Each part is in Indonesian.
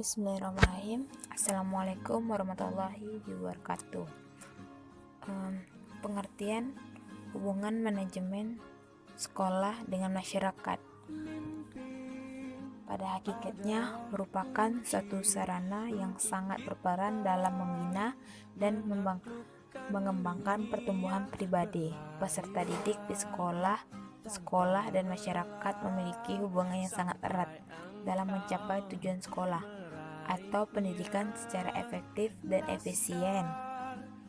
Bismillahirrahmanirrahim. Assalamualaikum warahmatullahi wabarakatuh. Pengertian hubungan manajemen sekolah dengan masyarakat pada hakikatnya merupakan suatu sarana yang sangat berperan dalam membina dan mengembangkan pertumbuhan pribadi. Peserta didik di sekolah dan masyarakat memiliki hubungan yang sangat erat dalam mencapai tujuan sekolah atau pendidikan secara efektif dan efisien.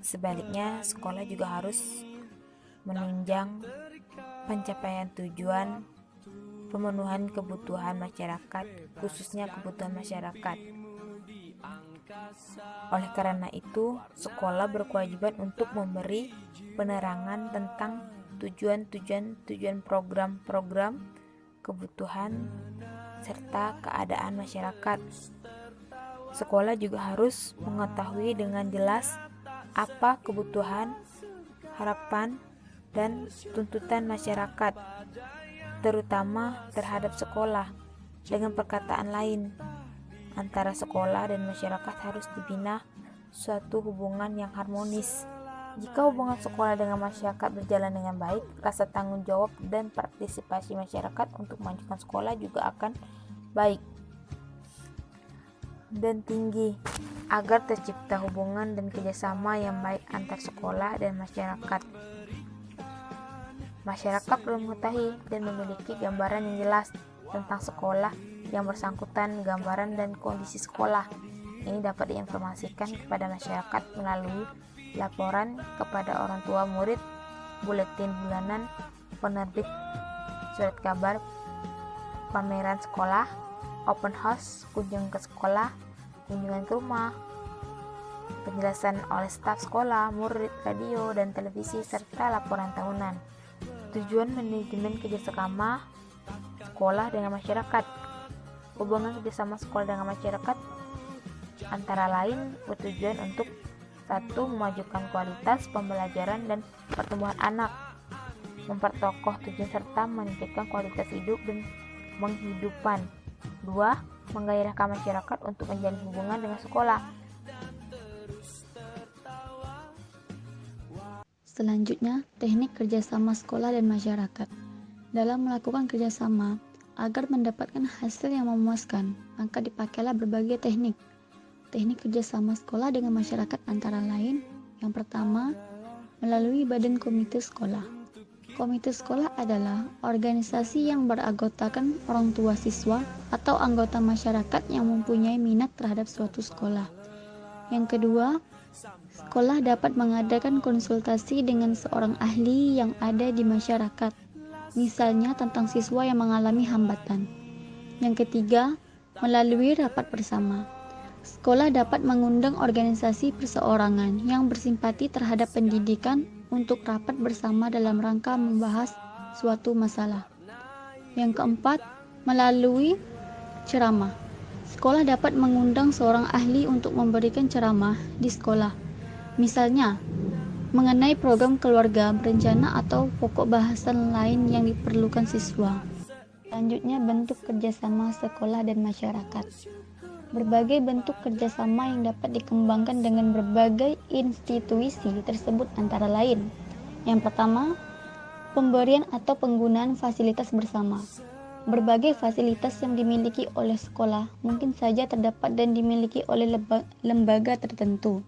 Sebaliknya, sekolah juga harus menunjang pencapaian tujuan pemenuhan kebutuhan masyarakat, khususnya kebutuhan masyarakat. Oleh karena itu, sekolah berkewajiban untuk memberi penerangan tentang tujuan program-program, kebutuhan, serta keadaan masyarakat. Sekolah juga harus mengetahui dengan jelas apa kebutuhan, harapan, dan tuntutan masyarakat, terutama terhadap sekolah. Dengan perkataan lain, antara sekolah dan masyarakat harus dibina suatu hubungan yang harmonis. Jika hubungan sekolah dengan masyarakat berjalan dengan baik, rasa tanggung jawab dan partisipasi masyarakat untuk memajukan sekolah juga akan baik dan tinggi, agar tercipta hubungan dan kerjasama yang baik antar sekolah dan masyarakat. Masyarakat perlu mengetahui dan memiliki gambaran yang jelas tentang sekolah yang bersangkutan, gambaran dan kondisi sekolah. Ini dapat diinformasikan kepada masyarakat melalui laporan kepada orang tua murid, buletin bulanan, penerbit surat kabar, pameran sekolah, open house, kunjungan ke sekolah, kunjungan ke rumah, penjelasan oleh staf sekolah, murid, radio, dan televisi, serta laporan tahunan. Tujuan manajemen kerjasama sekolah dengan masyarakat. Hubungan kerjasama sekolah dengan masyarakat antara lain bertujuan untuk 1. Memajukan kualitas pembelajaran dan pertumbuhan anak, memperkokoh tujuan serta meningkatkan kualitas hidup dan penghidupan. 2. Menggairahkan masyarakat untuk menjalin hubungan dengan sekolah. Selanjutnya, teknik kerjasama sekolah dan masyarakat. Dalam melakukan kerjasama, agar mendapatkan hasil yang memuaskan, maka dipakailah berbagai teknik. Teknik kerjasama sekolah dengan masyarakat antara lain, yang pertama, melalui badan komite sekolah. Komite sekolah adalah organisasi yang beranggotakan orang tua siswa atau anggota masyarakat yang mempunyai minat terhadap suatu sekolah. Yang kedua, sekolah dapat mengadakan konsultasi dengan seorang ahli yang ada di masyarakat, misalnya tentang siswa yang mengalami hambatan. Yang ketiga, melalui rapat bersama. Sekolah dapat mengundang organisasi perseorangan yang bersimpati terhadap pendidikan untuk rapat bersama dalam rangka membahas suatu masalah. Yang keempat, melalui ceramah. Sekolah dapat mengundang seorang ahli untuk memberikan ceramah di sekolah, misalnya mengenai program keluarga berencana atau pokok bahasan lain yang diperlukan siswa. Selanjutnya, bentuk kerjasama sekolah dan masyarakat. Berbagai bentuk kerjasama yang dapat dikembangkan dengan berbagai institusi tersebut antara lain. Yang pertama, pemberian atau penggunaan fasilitas bersama. Berbagai fasilitas yang dimiliki oleh sekolah mungkin saja terdapat dan dimiliki oleh lembaga tertentu.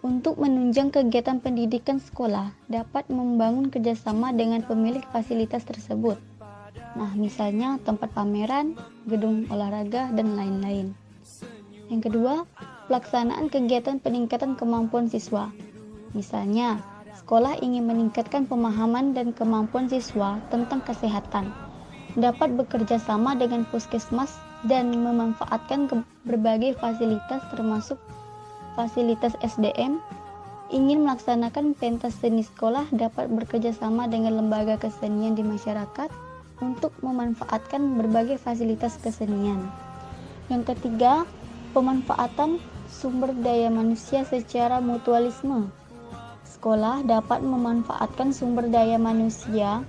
Untuk menunjang kegiatan pendidikan sekolah, dapat membangun kerjasama dengan pemilik fasilitas tersebut. Nah, misalnya tempat pameran, gedung olahraga, dan lain-lain. Yang kedua, pelaksanaan kegiatan peningkatan kemampuan siswa. Misalnya, sekolah ingin meningkatkan pemahaman dan kemampuan siswa tentang kesehatan. Dapat bekerja sama dengan puskesmas dan memanfaatkan berbagai fasilitas termasuk fasilitas SDM. Ingin melaksanakan pentas seni sekolah, dapat bekerja sama dengan lembaga kesenian di masyarakat untuk memanfaatkan berbagai fasilitas kesenian. Yang ketiga, pemanfaatan sumber daya manusia secara mutualisme. Sekolah dapat memanfaatkan sumber daya manusia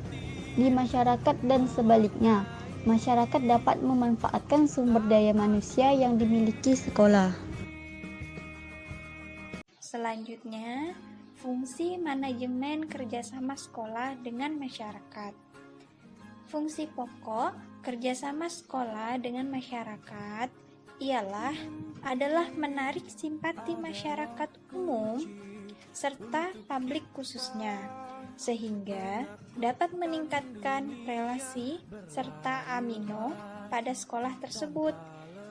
di masyarakat dan sebaliknya masyarakat dapat memanfaatkan sumber daya manusia yang dimiliki sekolah. Selanjutnya, fungsi manajemen kerjasama sekolah dengan masyarakat. Fungsi pokok kerjasama sekolah dengan masyarakat adalah menarik simpati masyarakat umum serta publik khususnya, sehingga dapat meningkatkan relasi serta amino pada sekolah tersebut.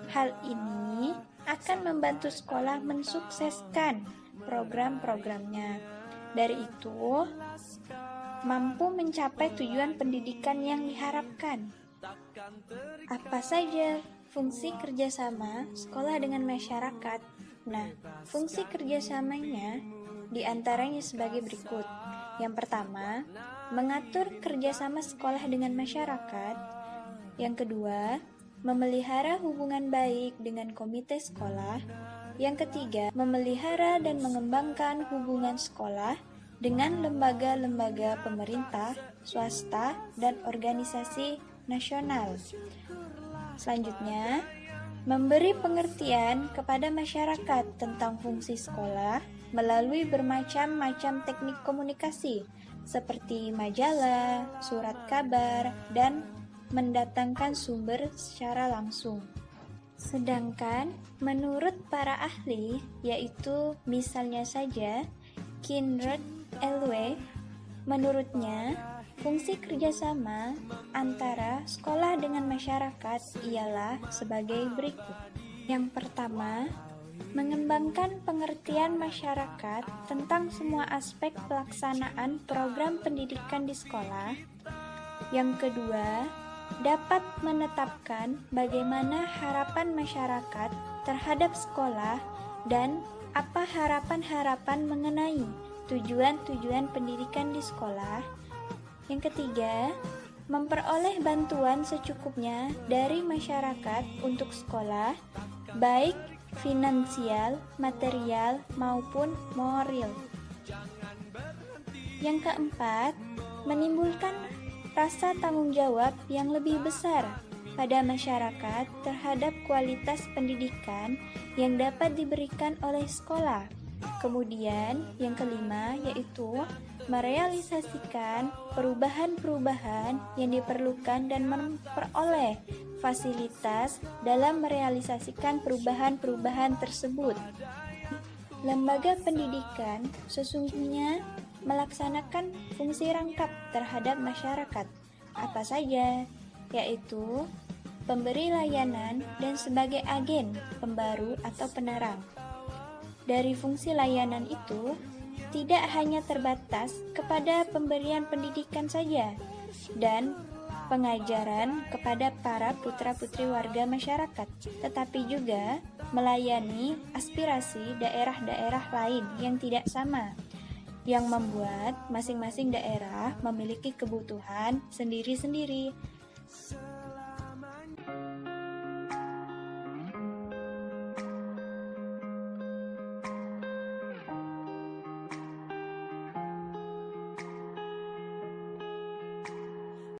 Hal ini akan membantu sekolah mensukseskan program-programnya. Dari itu, mampu mencapai tujuan pendidikan yang diharapkan. Apa saja fungsi kerjasama sekolah dengan masyarakat? Nah, fungsi kerjasamanya diantaranya sebagai berikut. Yang pertama, mengatur kerjasama sekolah dengan masyarakat. Yang kedua, memelihara hubungan baik dengan komite sekolah. Yang ketiga, memelihara dan mengembangkan hubungan sekolah dengan lembaga-lembaga pemerintah, swasta, dan organisasi nasional. Selanjutnya, memberi pengertian kepada masyarakat tentang fungsi sekolah melalui bermacam-macam teknik komunikasi seperti majalah, surat kabar, dan mendatangkan sumber secara langsung. Sedangkan menurut para ahli, yaitu misalnya saja Kinrod LW, menurutnya fungsi kerjasama antara sekolah dengan masyarakat ialah sebagai berikut. Yang pertama, mengembangkan pengertian masyarakat tentang semua aspek pelaksanaan program pendidikan di sekolah. Yang kedua, dapat menetapkan bagaimana harapan masyarakat terhadap sekolah dan apa harapan-harapan mengenai tujuan-tujuan pendidikan di sekolah. Yang ketiga, memperoleh bantuan secukupnya dari masyarakat untuk sekolah, baik finansial, material, maupun moral. Yang keempat, menimbulkan rasa tanggung jawab yang lebih besar pada masyarakat terhadap kualitas pendidikan yang dapat diberikan oleh sekolah. Kemudian, yang kelima yaitu merealisasikan perubahan-perubahan yang diperlukan dan memperoleh fasilitas dalam merealisasikan perubahan-perubahan tersebut. Lembaga pendidikan sesungguhnya melaksanakan fungsi rangkap terhadap masyarakat. Apa saja? Yaitu pemberi layanan dan sebagai agen pembaru atau penerang. Dari fungsi layanan itu tidak hanya terbatas kepada pemberian pendidikan saja dan pengajaran kepada para putra-putri warga masyarakat, tetapi juga melayani aspirasi daerah-daerah lain yang tidak sama, yang membuat masing-masing daerah memiliki kebutuhan sendiri-sendiri.